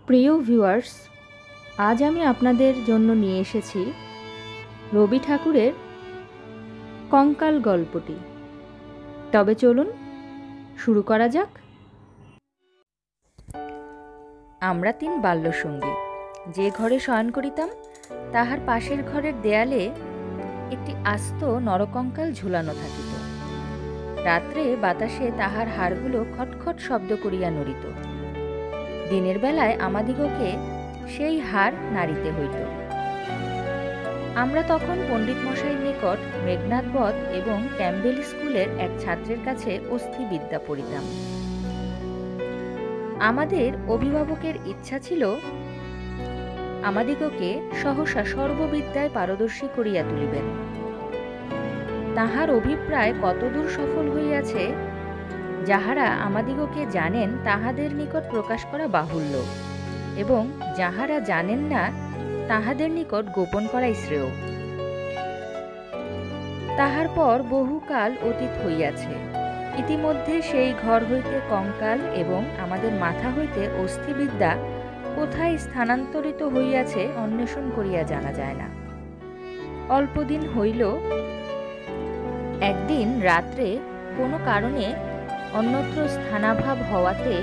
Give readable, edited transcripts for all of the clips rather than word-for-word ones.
প্রিয় ভিউয়ার্স, আজ আমি আপনাদের জন্য নিয়ে এসেছি রবি ঠাকুরের কঙ্কাল গল্পটি। তবে চলুন শুরু করা যাক। আমরা 3 বাল্যসঙ্গী যে ঘরে শয়ন করিতাম তাহার পাশের ঘরের দেয়ালে একটি আস্ত নরকঙ্কাল ঝুলানো থাকিত। রাত্রে বাতাসে তাহার হাড়গুলো খটখট শব্দ করিয়া নড়িত। দিনের বেলায় আমাদিগকে সেই হাড় নাড়িতে হইত। আমরা তখন পণ্ডিত মশাইয়ের নিকট মেঘনাদ বধ এবং ক্যাম্বেল স্কুলের এক ছাত্রের কাছে অস্থিবিদ্যা পড়িতাম। আমাদের অভিভাবকের ইচ্ছা ছিল আমাদিগকে সহসা সর্ববিদ্যায় পারদর্শী করিয়া তুলিবেন। তাহার অভিপ্রায় কতদূর সফল হইয়াছে যাহারা আমাদিগকে জানেন তাহাদের নিকট প্রকাশ করা বাহুল্য, এবং যাহারা জানেন না তাহাদের নিকট গোপন করাই শ্রেয়। তাহার পর বহুকাল অতীত হইয়াছে। ইতিমধ্যে সেই ঘর হইতে কঙ্কাল এবং আমাদের মাথা হইতে অস্থিবিদ্যা কোথায় স্থানান্তরিত হইয়াছে অন্বেষণ করিয়া জানা যায় না। অল্পদিন হইল একদিন রাত্রে কোনো কারণে অন্যত্র স্থানাভাব হওয়াতে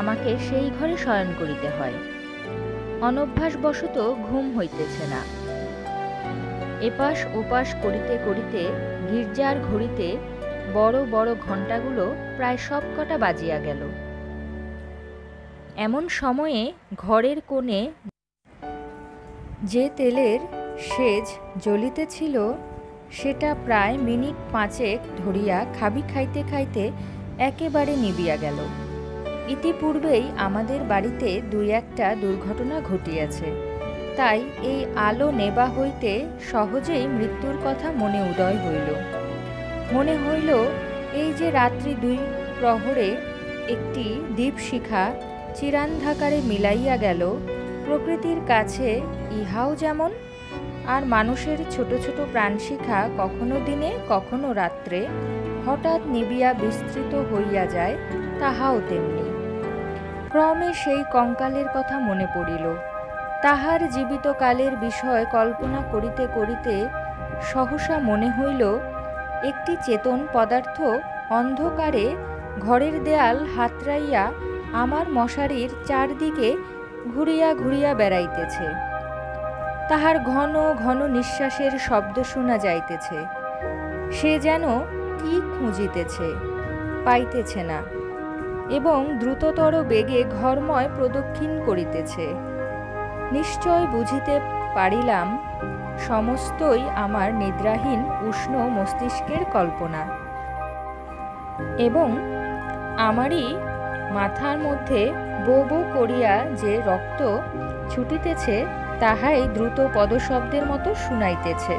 আমাকে সেই ঘরে শয়ন করিতে হয়। অনভ্যাসবশত ঘুম হইতেছে না। এপাশ ওপাশ করিতে করিতে গির্জার ঘড়িতে বড় বড় ঘণ্টাগুলো প্রায় সবকটা বাজিয়া গেল। এমন সময়ে ঘরের কোণে যে তেলের সেজ জ্বলিতেছিল সেটা প্রায় মিনিট 5 ধরিয়া খাবি খাইতে খাইতে একেবারে নিবিয়া গেল। ইতিপূর্বেই আমাদের বাড়িতে 2-1টা দুর্ঘটনা ঘটিয়াছে, তাই এই আলো নেবা হইতে সহজেই মৃত্যুর কথা মনে উদয় হইল। মনে হইল এই যে রাত্রি 2 প্রহরে একটি দীপশিখা চিরান্ধাকারে মিলাইয়া গেল, প্রকৃতির কাছে ইহাও যেমন, আর মানুষের ছোট ছোট প্রাণশিখা কখনো দিনে কখনো রাত্রে হঠাৎ নিবিয়া বিস্তৃত হইয়া যায়, তাহাও তেমনি। ক্রমে সেই কঙ্কালের কথা মনে পড়িল। তাহার জীবিতকালের বিষয় কল্পনা করিতে করিতে সহসা মনে হইল একটি চেতন পদার্থ অন্ধকারে ঘরের দেয়াল হাতড়াইয়া আমার মশারির চারদিকে ঘুরিয়া ঘুরিয়া বেড়াইতেছে। তাহার ঘন ঘন নিঃশ্বাসের শব্দ শোনা যাইতেছে। সে যেন কি খুঁজিতেছে, পাইতেছে না, এবং দ্রুততর বেগে ঘরময় প্রদক্ষিণ করিতেছে। নিশ্চয় বুঝিতে পারিলাম সমস্তই আমার নিদ্রাহীন উষ্ণ মস্তিষ্কের কল্পনা, এবং আমারই মাথার মধ্যে বো বো করিয়া যে রক্ত ছুটিতেছে তাহাই দ্রুত পদশব্দের মতো শুনাইতেছে।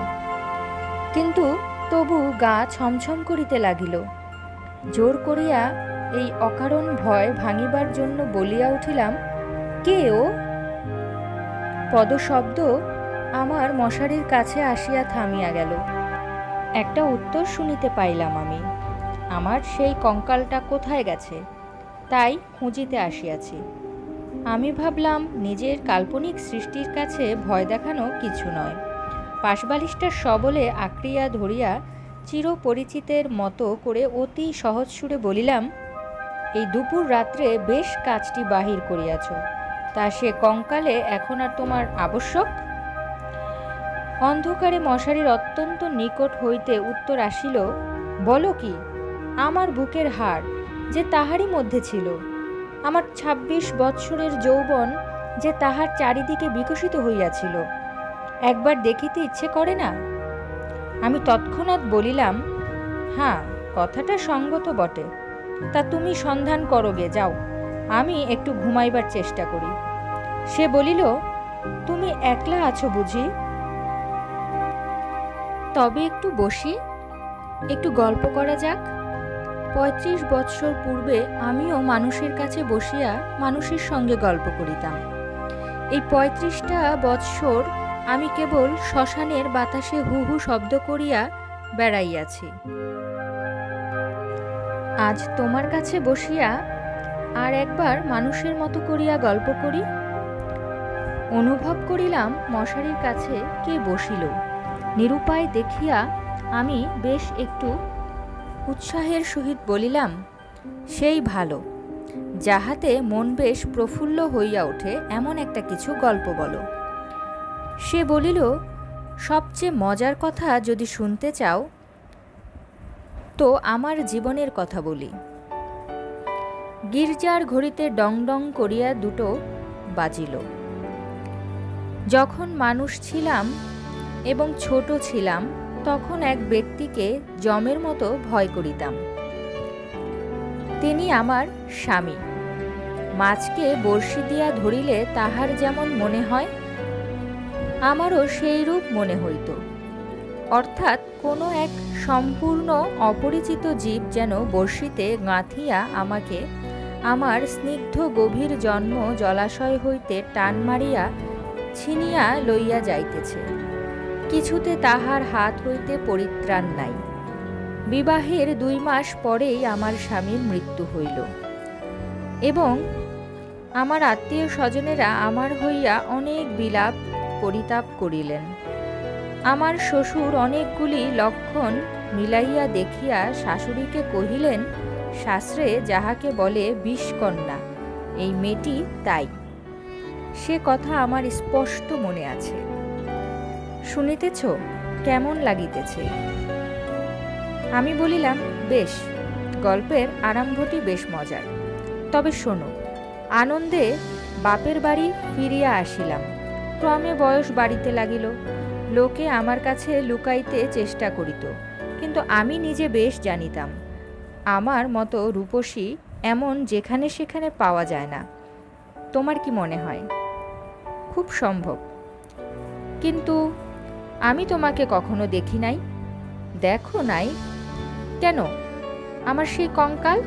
কিন্তু তবু গা ছমছম করিতে লাগিল। জোর করিয়া এই অকারণ ভয় ভাঙিবার জন্য বলিয়া উঠিলাম, কে ও? পদশব্দ আমার মশারির কাছে আসিয়া থামিয়া গেল। একটা উত্তর শুনিতে পাইলাম আমি। আমার সেই কঙ্কালটা কোথায় গেছে তাই খুঁজিতে আসিয়াছি। আমি ভাবলাম নিজের কাল্পনিক সৃষ্টির কাছে ভয় দেখানো কিছু নয়। পাশবালিশটার সবলে আঁকড়িয়া ধরিয়া চিরপরিচিতের মতো করে অতি সহজ সুরে বলিলাম, এই দুপুর রাত্রে বেশ কাজটি বাহির করিয়াছ, তা সে কঙ্কালে এখন আর তোমার আবশ্যক? অন্ধকারে মশারির অত্যন্ত নিকট হইতে উত্তর আসিল, বলো কি? আমার বুকের হাড় যে তাহারই মধ্যে ছিল, আমার 26 বৎসরের যৌবন যে তাহার চারিদিকে বিকশিত হইয়াছিল, একবার দেখিতে ইচ্ছে করে না? আমি তৎক্ষণাৎ বলিলাম, হ্যাঁ, কথাটা সঙ্গত বটে, তা তুমি সন্ধান করোগে, যাও, আমি একটু ঘুমাইবার চেষ্টা করি। সে বলিল, তুমি একলা আছো বুঝি? তবে একটু বসি, একটু গল্প করা যাক। 35 বৎসর পূর্বে আমিও মানুষের কাছে বসিয়া মানুষের সঙ্গে গল্প করিতাম। এই 35টা বৎসর আমি কেবল শ্মশানের বাতাসে হু হু শব্দ করিয়া বেড়াইয়াছি। আজ তোমার কাছে বসিয়া আর একবার মানুষের মতো করিয়া গল্প করি। অনুভব করিলাম মশারির কাছে কে বসিল। নিরুপায় দেখিয়া আমি বেশ একটু উৎসাহের সহিত বলিলাম, সেই ভালো, যাহাতে মন বেশ প্রফুল্ল হইয়া ওঠে এমন একটা কিছু গল্প বলো। সে বলিল, সবচেয়ে মজার কথা যদি শুনতে চাও তো আমার জীবনের কথা বলি। গির্জার ঘড়িতে ডং ডং করিয়া 2টো বাজিল। যখন মানুষ ছিলাম এবং ছোট ছিলাম তখন এক ব্যক্তিকে যমের মতো ভয় করিতাম। তিনি আমার স্বামী। মাছকে বড়শি দিয়া ধরিলে তাহার যেমন মনে হয়, আমারও সেই রূপ মনে হইত। অর্থাৎ কোনো এক সম্পূর্ণ অপরিচিত জীব যেন বড়শিতে গাঁথিয়া আমাকে আমার স্নিগ্ধ গভীর জন্ম জলাশয় হইতে টান মারিয়া ছিনিয়া লইয়া যাইতেছে। কিছুতে তাহার হাত হইতে পরিত্রাণ নাই। বিবাহের 2 মাস পরেই আমার স্বামীর মৃত্যু হইল এবং আমার আত্মীয় স্বজনেরা আমার হইয়া অনেক বিলাপ পরিতাপ করিলেন। আমার শ্বশুর অনেকগুলি লক্ষণ মিলাইয়া দেখিয়া শাশুড়িকে কহিলেন, শাস্ত্রে যাহাকে বলে বিষকন্যা, এই মেয়েটি তাই। সে কথা আমার স্পষ্ট মনে আছে। শুনিতেছ কেমন লাগিতেছে? আমি বলিলাম, বেশ, গল্পের আরম্ভটি বেশ মজার। তবে শোনো। আনন্দে বাপের বাড়ি ফিরিয়া আসিলাম। ক্রমে বয়স বাড়িতে লাগিল। লোকে আমার কাছে লুকাইতে চেষ্টা করিত, কিন্তু আমি নিজে বেশ জানিতাম আমার মতো রূপসী এমন যেখানে সেখানে পাওয়া যায় না। তোমার কি মনে হয়? খুব সম্ভব। কিন্তু আমি তোমাকে কখনো দেখি নাই। দেখো নাই? কেন? আমার সেই কঙ্কাল?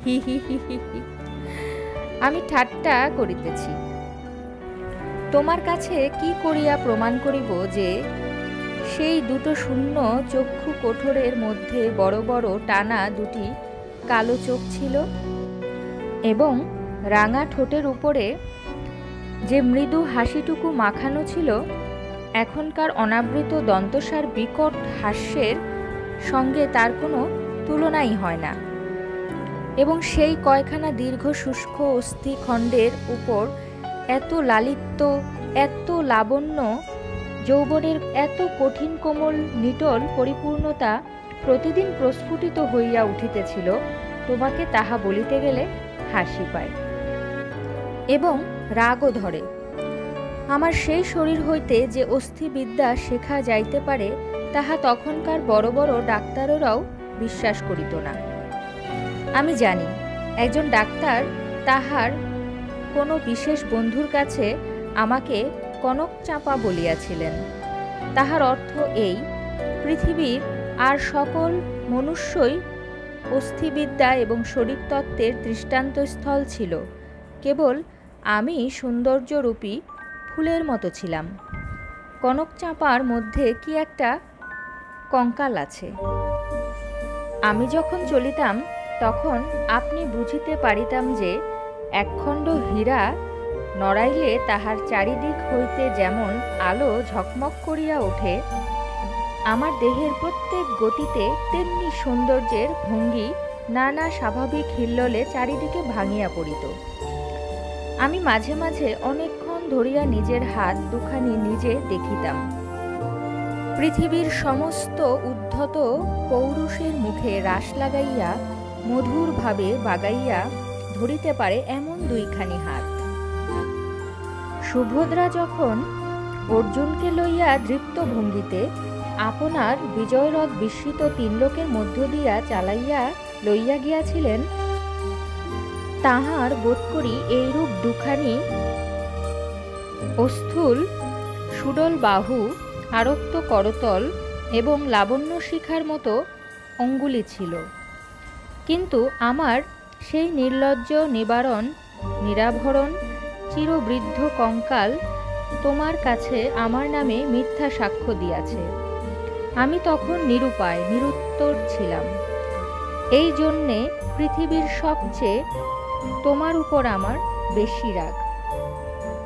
হি হি হি হি হি। আমি ঠাট্টা করিতেছি। তোমার কাছে কি করিয়া প্রমাণ করিব যে সেই 2টো শূন্য চক্ষু কোঠরের মধ্যে বড় বড় টানা 2টি কালো চোখ ছিল এবং রাঙা ঠোঁটের উপরে যে মৃদু হাসিটুকু মাখানো ছিল এখনকার অনাবৃত দন্তসার বিকট হাস্যের সঙ্গে তার কোনো তুলনাই হয় না। এবং সেই কয়খানা দীর্ঘ শুষ্ক অস্থিখণ্ডের উপর এত লালিত্য, এত লাবণ্য, যৌবনের এত কঠিন কোমল নিটল পরিপূর্ণতা প্রতিদিন প্রস্ফুটিত হইয়া উঠিতেছিল, তোমাকে তাহা বলিতে গেলে হাসি পায় এবং রাগও ধরে। আমার সেই শরীর হইতে যে অস্থিবিদ্যা শেখা যাইতে পারে তাহা তখনকার বড় বড় ডাক্তারেরাও বিশ্বাস করিত না। আমি জানি একজন ডাক্তার তাহার কোনো বিশেষ বন্ধুর কাছে আমাকে কনক চাঁপা বলিয়াছিলেন। তাহার অর্থ এই, পৃথিবীর আর সকল মনুষ্যই অস্থিবিদ্যা এবং শরীরতত্ত্বের দৃষ্টান্তস্থল ছিল, কেবল আমি সৌন্দর্যরূপী ফুলের মতো ছিলাম। কনক চাঁপার মধ্যে কি একটা কঙ্কাল আছে। আমি যখন চলিতাম তখন আপনি বুঝিতে পারিতাম যে একখণ্ড হীরা নড়াইলে তাহার চারিদিক হইতে যেমন আলো ঝকমক করিয়া ওঠে, আমার দেহের প্রত্যেক গতিতে তেমনি সৌন্দর্যের ভঙ্গি নানা স্বাভাবিক হিল্লোলে চারিদিকে ভাঙিয়া পড়িত। আমি মাঝে মাঝে অনেকক্ষণ ধরিয়া নিজের হাত 2খানি নিজে দেখিতাম। পৃথিবীর সমস্ত উদ্ধত পৌরুষের মুখে রাশ লাগাইয়া মধুরভাবে বাগাইয়া ধরিতে পারে এমন 2খানি হাত। সুভদ্রা যখন অর্জুনকে লইয়া দৃপ্ত ভঙ্গিতে আপনার বিজয়রথ বিস্মিত 3 লোকের মধ্য দিয়া চালাইয়া লইয়া গিয়াছিলেন, তাহার বোধ করি এইরূপ 2খানি অস্থূল সুডল বাহু, আরক্ত করতল এবং লাবণ্য শিখার মতো অঙ্গুলি ছিল। কিন্তু আমার সেই নির্লজ্জ নিরাভরণ চিরবৃদ্ধ কঙ্কাল তোমার কাছে আমার নামে মিথ্যা সাক্ষ্য দিয়াছে। আমি তখন নিরুপায় নিরুত্তর ছিলাম। এই জন্যে পৃথিবীর সবচেয়ে তোমার উপর আমার বেশি রাগ।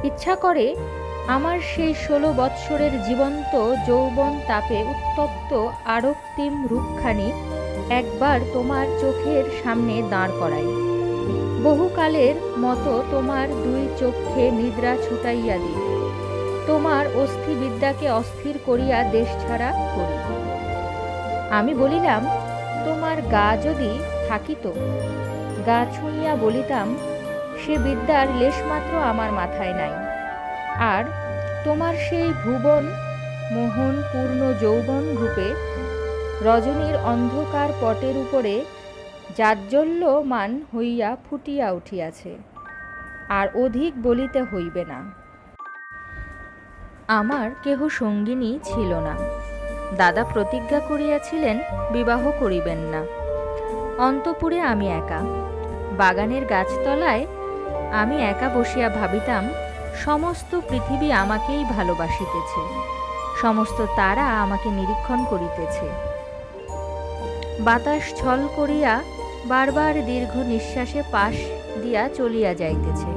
ইচ্ছা করে আমার সেই 16 বৎসরের জীবন্ত যৌবন তাপে উত্তপ্ত আরক্তিম রূপখানি একবার তোমার চোখের সামনে দাঁড় করাই। বহুকালের মতো তোমার 2 চক্ষে নিদ্রা ছুটাইয়া দিই। তোমার অস্থিবিদ্যাকে অস্থির করিয়া দেশ ছাড়া করি। আমি বলিলাম, তোমার গা যদি থাকিত, গা ছুঁইয়া বলিতাম, সে বিদ্যার লেশমাত্র আমার মাথায় নাই। আর তোমার সেই ভুবন মোহন পূর্ণ যৌবন রূপে রজনীর অন্ধকার পটের উপরে জাজ্জল্যমান হইয়া ফুটিয়া উঠিয়াছে। আর অধিক বলিতে হইবে না। আমার কেহ সঙ্গিনী ছিল না। দাদা প্রতিজ্ঞা করিয়াছিলেন বিবাহ করিবেন না। অন্তঃপুরে আমি একা, বাগানের গাছতলায় আমি একা বসিয়া ভাবিতাম, সমস্ত পৃথিবী আমাকেই ভালোবাসিতেছে, সমস্ত তারা আমাকে নিরীক্ষণ করিতেছে। বাতাস ছল করিয়া বারবার দীর্ঘ নিঃশ্বাসে পাশ দিয়া চলিয়া যাইতেছে,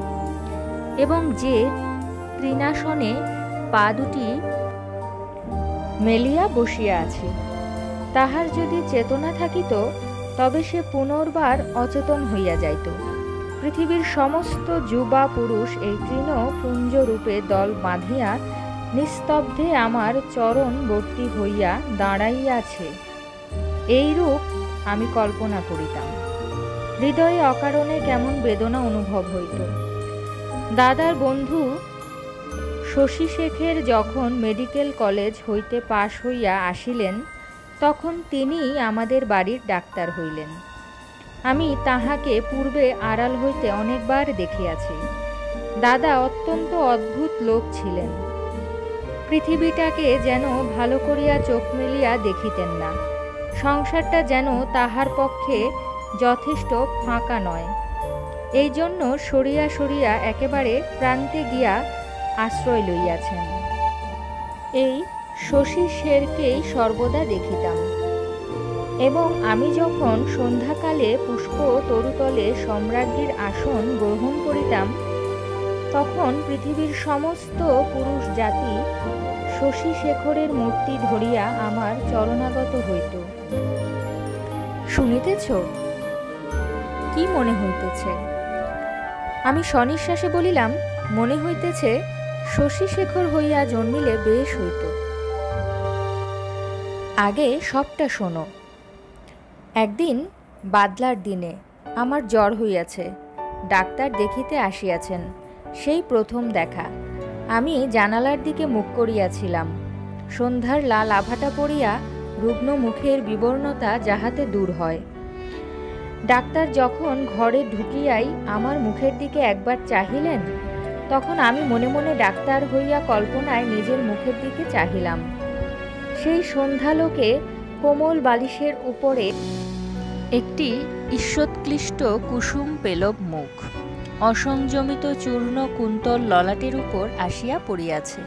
এবং যে তৃণাসনে পা দুটি মেলিয়া বসিয়া আছে, তাহার যদি চেতনা থাকিত, তবে সে পুনর্বার অচেতন হইয়া যাইত। পৃথিবীর সমস্ত যুবা পুরুষ এই তৃণপুঞ্জরূপে দল বাঁধিয়া নিস্তব্ধে আমার চরণবর্তী হইয়া দাঁড়াইয়াছে, এইরূপ আমি কল্পনা করিতাম। হৃদয়ে অকারণে কেমন বেদনা অনুভব হইত। দাদার বন্ধু শশী শেখের যখন মেডিকেল কলেজ হইতে পাশ হইয়া আসিলেন, তখন তিনিই আমাদের বাড়ির ডাক্তার হইলেন। আমি তাহাকে পূর্বে আড়াল হইতে অনেকবার দেখিয়াছি। দাদা অত্যন্ত অদ্ভুত লোক ছিলেন। পৃথিবীটাকে যেন ভালো করিয়া চোখ মেলিয়া দেখিতেন না। সংসারটা যেন তাহার পক্ষে যথেষ্ট ফাঁকা নয়, এই জন্য সরিয়া সরিয়া একেবারে প্রান্তে গিয়া আশ্রয় লইয়াছেন। এই শশী শেরকেই সর্বদা দেখিতাম, এবং আমি যখন সন্ধ্যাকালে পুষ্প তরুতলে সম্রাজ্ঞীর আসন গ্রহণ করিতাম, তখন পৃথিবীর সমস্ত পুরুষ জাতি শশী শেখরের মূর্তি ধরিয়া আমার চরণাগত হইত। শুনিতেছ? কি মনে হইতেছে? আমি সনিশ্বাসে বলিলাম, মনে হইতেছে শশী শেখর হইয়া জন্মিলে বেশ হইত। আগে সবটা শোনো। একদিন বাদলার দিনে আমার জ্বর হইয়াছে। ডাক্তার দেখিতে আসিয়াছেন। সেই প্রথম দেখা। আমি জানালার দিকে মুখ করিয়াছিলাম। সন্ধ্যার লাল আভাটা পড়িয়া রুগ্ন মুখের বিবর্ণতা যাহাতে দূর হয়। ডাক্তার যখন ঘরে ঢুকিয়াই আমার মুখের দিকে একবার চাহিলেন, তখন আমি মনে মনে ডাক্তার হইয়া কল্পনায় নিজের মুখের দিকে চাহিলাম। সেই সন্ধ্যালোকে কোমল বালিশের উপরে একটি ঈষৎক্লিষ্ট কুসুম পেলব মুখ অসংযমিত চূর্ণ কুন্তল ললাটের উপর আসিয়া পড়িয়াছে,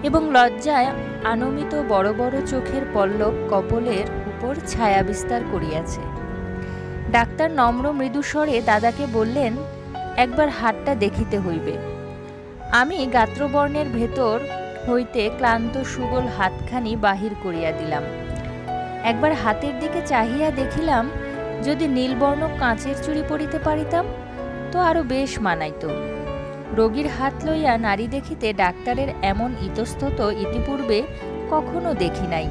এবং লজ্জায় আনমিত বড় বড় চোখের পল্লব কপলের উপর ছায়া বিস্তার করিয়াছে। ডাক্তার নম্র মৃদুস্বরে দাদাকে বললেন, একবার হাতটা দেখিতে হইবে। আমি গাত্রবর্ণের ভেতর হইতে ক্লান্ত সুগোল হাতখানি বাহির করিয়া দিলাম। একবার হাতের দিকে চাহিয়া দেখিলাম, যদি নীলবর্ণ কাঁচের চুড়ি পরিতে পারিতাম তো আরো বেশ মানাইত। রোগীর হাত লইয়া নারী দেখিতে ডাক্তারের এমন ইতস্তত ইতিপূর্বে কখনো দেখি নাই।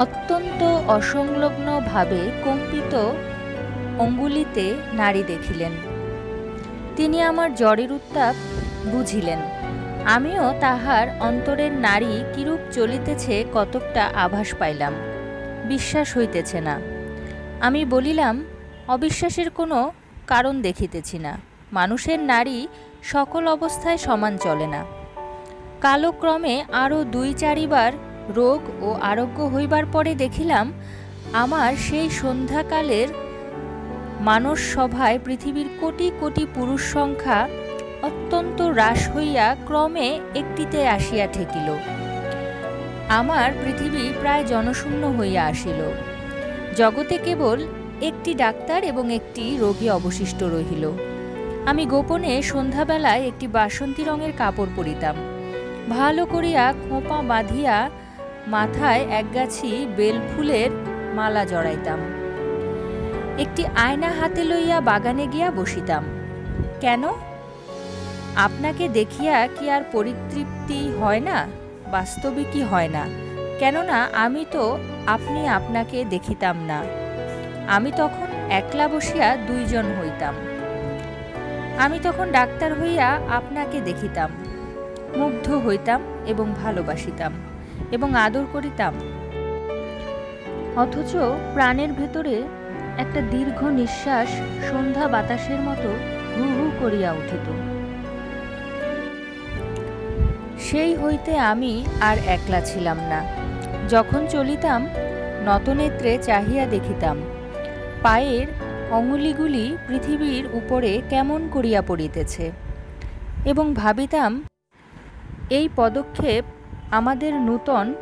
অত্যন্ত অসংলগ্ন ভাবে কম্পিত অঙ্গুলিতে নারী দেখিলেন। তিনি আমার জ্বরের উত্তাপ বুঝিলেন। আমিও তাহার অন্তরের নারী কিরূপ চলিতেছে কতকটা আভাস পাইলাম। বিশ্বাস হইতেছে না। আমি বলিলাম, অবিশ্বাসের কোনো কারণ দেখিতেছি না। মানুষের নারী সকল অবস্থায় সমান চলে না। কালক্রমে আরও 2-4 বার রোগ ও আরোগ্য হইবার পরে দেখিলাম, আমার সেই সন্ধ্যাকালের মানস সভায় পৃথিবীর কোটি কোটি পুরুষ সংখ্যা অত্যন্ত হ্রাস হইয়া ক্রমে একটিতে আসিয়া ঠেকিল। আমার পৃথিবী প্রায় জনশূন্য হইয়া আসিল। জগতে কেবল একটি ডাক্তার এবং একটি রোগী অবশিষ্ট রহিল। আমি গোপনে সন্ধ্যাবেলায় একটি বাসন্তী রঙের কাপড় পরিতাম, ভালো করিয়া খোঁপা বাঁধিয়া মাথায় একগাছি বেলফুলের মালা জড়াইতাম। একটি আয়না হাতে লইয়া বাগানে গিয়া বসিতাম। কেন? আপনাকে দেখিয়া কি আর পরিতৃপ্তি হয় না? বাস্তবিকই হয় না। কেননা আমি তো আপনি আপনাকে দেখিতাম না। আমি তখন একলা বসিয়া দুইজন হইতাম। আমি তখন ডাক্তার হইয়া আপনাকে দেখিতাম, মুগ্ধ হইতাম এবং ভালোবাসিতাম এবং আদর করিতাম। অথচ প্রাণের ভেতরে একটা দীর্ঘ নিঃশ্বাস সন্ধ্যা বাতাসের মতো হু হু করিয়া উঠিত। সেই হইতে আমি আর একলা ছিলাম না। যখন চলিতাম নতনেত্রে চাহিয়া দেখিতাম পায়ের অঙ্গুলিগুলি পৃথিবীর উপরে কেমন করিয়া পড়িতেছে এবং ভাবিতাম এই পদক্ষেপ আমাদের নূতন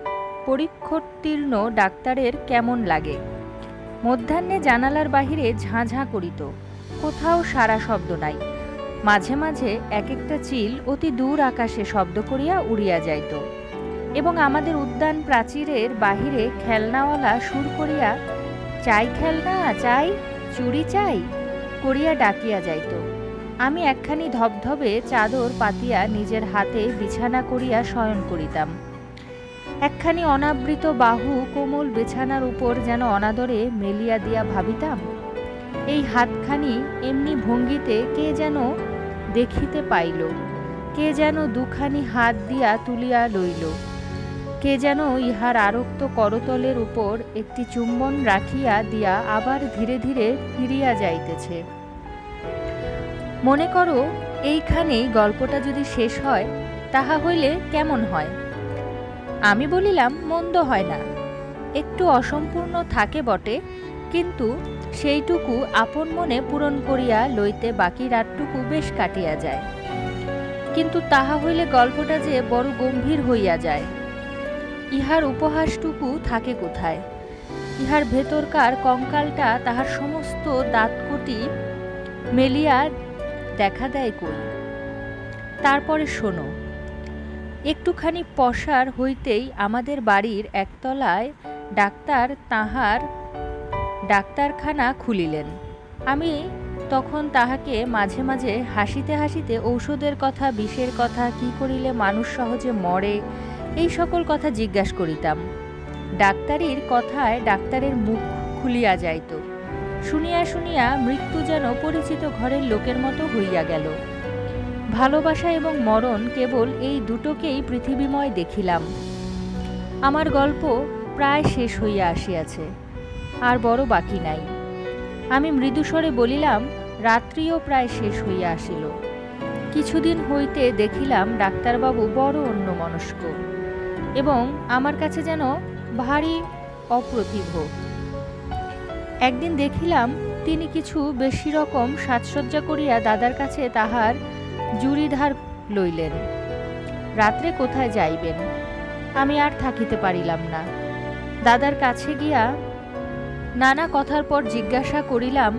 পরীক্ষোত্তীর্ণ ডাক্তারের কেমন লাগে। মধ্যাহ্নে জানালার বাহিরে ঝাঁঝাঁ করিত, কোথাও সারা শব্দ নাই। মাঝে মাঝে এক একটা চিল অতি দূর আকাশে শব্দ করিয়া উড়িয়া যাইত এবং আমাদের উদ্যান প্রাচীরের বাহিরে খেলনাওয়ালা সুর করিয়া চাই খেলনা, চাই চুরি চাই করিয়া ডাকিয়া যাইত। আমি একখানি ধবধবে চাদর পাতিয়া নিজের হাতে বিছানা করিয়া শয়ন করিতাম। একখানি অনাবৃত বাহু কোমল বিছানার উপর যেন অনাদরে মেলিয়া দিয়া ভাবিতাম এই হাতখানি এমনি ভঙ্গিতে কে যেন দেখিতে পাইল, কে যেন দুখানি হাত দিয়া তুলিয়া লইল, কে যেন ইহার আরক্ত করতলের উপর একটি চুম্বন রাখিয়া দিয়া আবার ধীরে ধীরে ফিরিয়া যাইতেছে। মনে করো এইখানেই গল্পটা যদি শেষ হয় তাহা হইলে কেমন হয়? আমি বলিলাম, মন্দ হয় না, একটু অসম্পূর্ণ থাকে বটে, কিন্তু সেইটুকু আপন মনে পূরণ করিয়া লইতে বাকি রাতটুকু বেশ কাটিয়া যায়। কিন্তু তাহা হইলে গল্পটা যে বড় গম্ভীর হইয়া যায়। ইহার উপহাসটুকু থাকে কোথায়? ইহার ভেতরকার কঙ্কালটা তাহার সমস্ত দাঁতকুটি মেলিয়া দেখা দেয় কই? তারপরে শোনো, একটুখানি পসার হইতেই আমাদের বাড়ির একতলায় ডাক্তার তাহার ডাক্তারখানা খুলিলেন। আমি তখন তাহাকে মাঝে মাঝে হাসিতে হাসিতে ঔষধের কথা, বিষের কথা, কি করিলে মানুষ সহজে মরে, এই সকল কথা জিজ্ঞাসা করিতাম। ডাক্তারির কথায় ডাক্তারের মুখ খুলিয়া যাইত। শুনিয়া শুনিয়া মৃত্যু যেন পরিচিত ঘরের লোকের মতো হইয়া গেল। ভালোবাসা এবং মরণ কেবল এই দুটোকেই পৃথিবীময় দেখিলাম। আমার গল্প প্রায় শেষ হইয়া আসিয়াছে, আর বড় বাকি নাই। আমি মৃদুস্বরে বলিলাম, রাত্রিও প্রায় শেষ হইয়া আসিল। কিছুদিন হইতে দেখিলাম ডাক্তারবাবু বড় অন্যমনস্ক এবং আমার কাছে যেন ভারী অপ্রতিভ। একদিন দেখিলাম তিনি কিছু বেশি রকম সাজসজ্জা করিয়া দাদার কাছে তাহার জুড়ি ধার লইলেন। রাত্রে কোথায় যাইবেন? আমি আর থাকিতে পারিলাম না। দাদার কাছে গিয়া নানা কথার পর জিজ্ঞাসা করিলাম,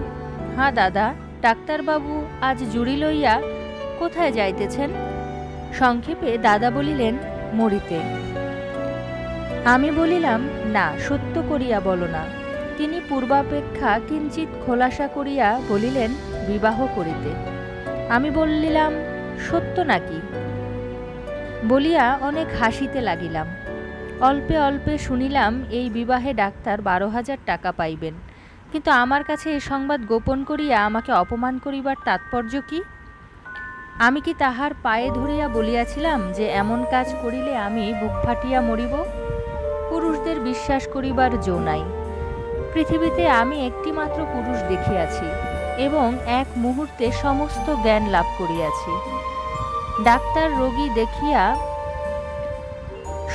হ্যাঁ দাদা, ডাক্তারবাবু আজ জুড়ি লইয়া কোথায় যাইতেছেন? সংক্ষেপে দাদা বলিলেন, মরিতে। আমি বলিলাম, না, সত্য করিয়া বলো না। তিনি পূর্বাপেক্ষা কিঞ্চিৎ খোলাসা করিয়া বলিলেন, বিবাহ করিতে। আমি বলিলাম, সত্য নাকি? বলিয়া অনেক হাসিতে লাগিলাম। অল্পে অল্পে শুনিলাম এই বিবাহে ডাক্তার 12,000 টাকা পাইবেন। কিন্তু আমার কাছে এ সংবাদ গোপন করিয়া আমাকে অপমান করিবার তাৎপর্য কি? আমি কি তাহার পায়ে ধরিয়া বলিয়াছিলাম যে এমন কাজ করিলে আমি বুক ফাটিয়া মরিব? পুরুষদের বিশ্বাস করিবার জো নাই। পৃথিবীতে আমি একটিমাত্র পুরুষ দেখিয়াছি এবং এক মুহূর্তে সমস্ত জ্ঞান লাভ করিয়াছি। ডাক্তার রোগী দেখিয়া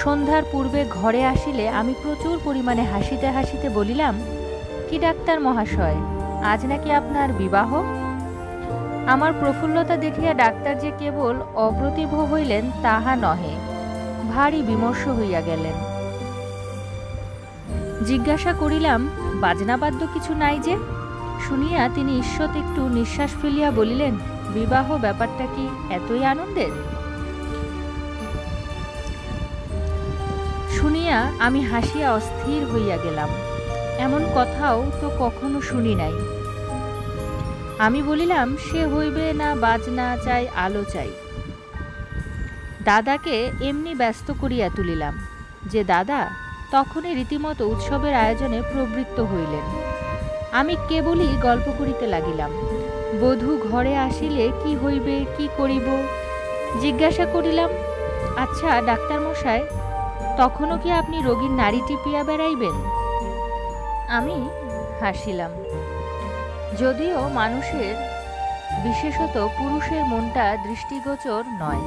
সন্ধ্যার পূর্বে ঘরে আসিলে আমি প্রচুর পরিমাণে হাসিতে হাসিতে বলিলাম, কি ডাক্তার মহাশয়, আজ নাকি আপনার বিবাহ? আমার প্রফুল্লতা দেখিয়া ডাক্তার যে কেবল অপ্রতিভ হইলেন তাহা নহে, ভারী বিমর্ষ হইয়া গেলেন। জিজ্ঞাসা করিলাম, বাজনাবাদ্য কিছু নাই যে? শুনিয়া তিনি ঈষৎ একটু নিঃশ্বাস ফেলিয়া বলিলেন, বিবাহ ব্যাপারটা কি এতই আনন্দের? শুনিয়া আমি হাসিয়া অস্থির হইয়া গেলাম। এমন কথাও তো কখনো শুনি নাই। আমি বলিলাম, সে হইবে না, বাজনা চাই, আলো চাই। দাদাকে এমনি ব্যস্ত করিয়া তুলিলাম যে দাদা তখনই রীতিমতো উৎসবের আয়োজনে প্রবৃত্ত হইলেন। আমি কেবলই গল্প করিতে লাগিলাম। বধূ ঘরে আসিলে কি হইবে, কি করিব জিজ্ঞাসা করিলাম। আচ্ছা ডাক্তার মশাই, তখনও কি আপনি রোগীর নাড়ি টিপিয়া বেড়াইবেন? আমি হাসিলাম। যদিও মানুষের, বিশেষত পুরুষের মনটা দৃষ্টিগোচর নয়,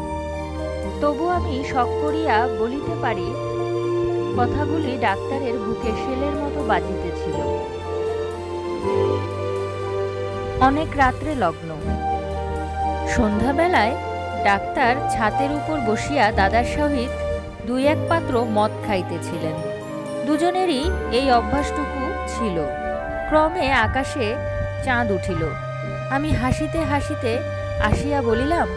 তবু আমি শখ করিয়া বলিতে পারি কথাগুলি ডাক্তারের বুকে শেলের মতো বাজিতেছিল। অনেক রাত্রে লগ্ন। সন্ধ্যাবেলায় ডাক্তার ছাতের উপর বসিয়া দাদার সহিত 2-1 পাত্র মদ খাইতেছিলেন। দুজনেরই এই অভ্যাসটুকু ছিল। ক্রমে আকাশে চাঁদ উঠিল। আমি হাসিতে হাসিতে আসিয়া বলিলাম,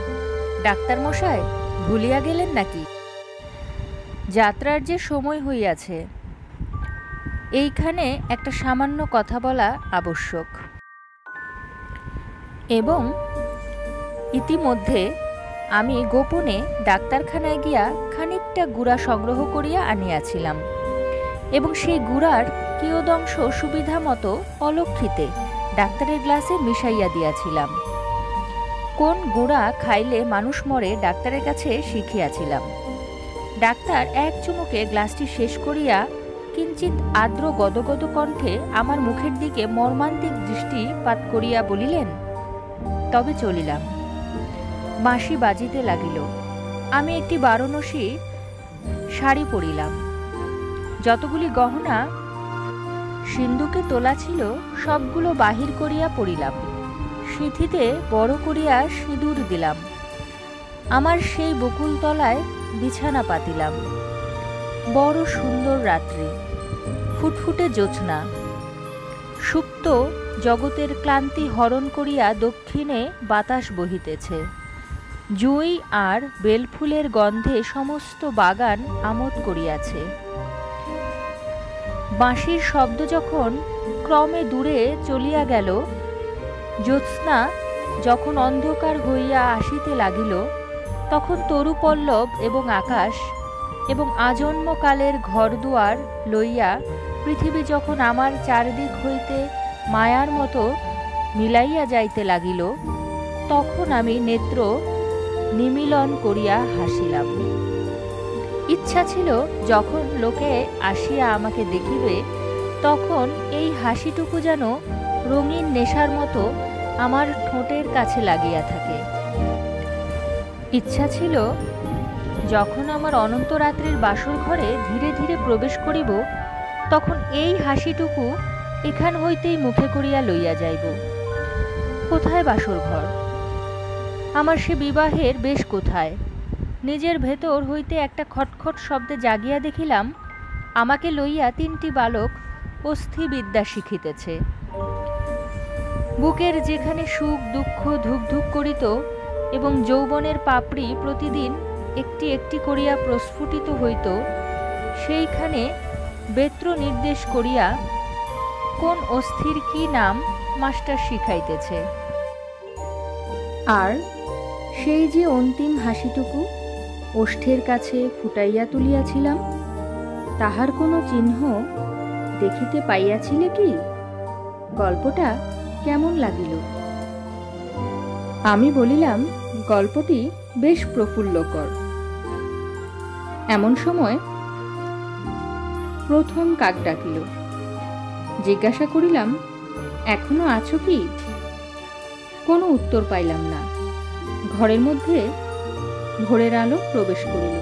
ডাক্তার মশাই ভুলিয়া গেলেন নাকি? যাত্রার যে সময় হইয়াছে, এইখানে একটা সামান্য কথা বলা আবশ্যক। এবং ইতিমধ্যে আমি গোপনে ডাক্তারখানায় গিয়া খানিকটা গুড়া সংগ্রহ করিয়া আনিয়াছিলাম এবং সেই গুড়ার কিয়দংশ সুবিধা মতো অলক্ষিতে ডাক্তারের গ্লাসে মিশাইয়া দিয়াছিলাম। কোন গুড়া খাইলে মানুষ মরে ডাক্তারের কাছে শিখিয়াছিলাম। ডাক্তার এক চুমুকে গ্লাসটি শেষ করিয়া কিঞ্চিত আর্দ্র গদগদ কণ্ঠে আমার মুখের দিকে মর্মান্তিক দৃষ্টিপাত করিয়া বলিলেন, তবে চলিলাম। বাঁশি বাজিতে লাগিল। আমি একটি বারাণসী শাড়ি পরিলাম। যতগুলি গহনা সিন্ধুকে তোলা ছিল সবগুলো বাহির করিয়া পরিলাম। সিঁথিতে বড় করিয়া সিঁদুর দিলাম। আমার সেই বকুলতলায় বিছানা পাতিলাম। বড় সুন্দর রাত্রি, ফুটফুটে জ্যোৎস্না। সুপ্ত জগতের ক্লান্তি হরণ করিয়া দক্ষিণে বাতাস বহিতেছে। জুঁই আর বেলফুলের গন্ধে সমস্ত বাগান আমোদ করিয়াছে। বাঁশির শব্দ যখন ক্রমে দূরে চলিয়া গেল, জ্যোৎস্না যখন অন্ধকার হইয়া আসিতে লাগিল, তখন তরুপল্লব এবং আকাশ এবং আজন্মকালের ঘরদুয়ার লইয়া পৃথিবী যখন আমার চারিদিক হইতে মায়ার মতো মিলাইয়া যাইতে লাগিল, তখন আমি নেত্র নিমীলন করিয়া হাসিলাম। ইচ্ছা ছিল যখন লোকে আসিয়া আমাকে দেখিবে, তখন এই হাসিটুকু যেন রঙিন নেশার মতো আমার ঠোঁটের কাছে লাগিয়া থাকে। ইচ্ছা ছিল যখন আমার অনন্ত রাত্রির বাসর ঘরে ধীরে ধীরে প্রবেশ করিব, তখন এই হাসিটুকু এখান হইতেই মুখে করিয়া লইয়া যাইব। কোথায় বাসর ঘর? আমার সে বিবাহের বেশ কোথায়? নিজের ভেতর হইতে একটা খটখট শব্দে জাগিয়া দেখিলাম, আমাকে লইয়া 3টি বালক অস্থিবিদ্যা শিখিতেছে। বুকের যেখানে সুখ দুঃখ ধুক ধুক করিত এবং যৌবনের পাপড়ি প্রতিদিন একটি একটি করিয়া প্রস্ফুটিত হইত, সেইখানে বেত্র নির্দেশ করিয়া কোন অস্থির কি নাম মাস্টার শিখাইতেছে। আর সেই যে অন্তিম হাসিটুকু ওষ্ঠের কাছে ফুটাইয়া তুলিয়াছিলাম, তাহার কোনো চিহ্ন দেখিতে পাইয়াছিলে কি? গল্পটা কেমন লাগিল? আমি বলিলাম, গল্পটি বেশ প্রফুল্লকর। এমন সময় প্রথম কাক ডাকিল। জিজ্ঞাসা করিলাম, এখনো আছো কি? কোনো উত্তর পাইলাম না। ঘরের মধ্যে ভোরের আলো প্রবেশ করিল।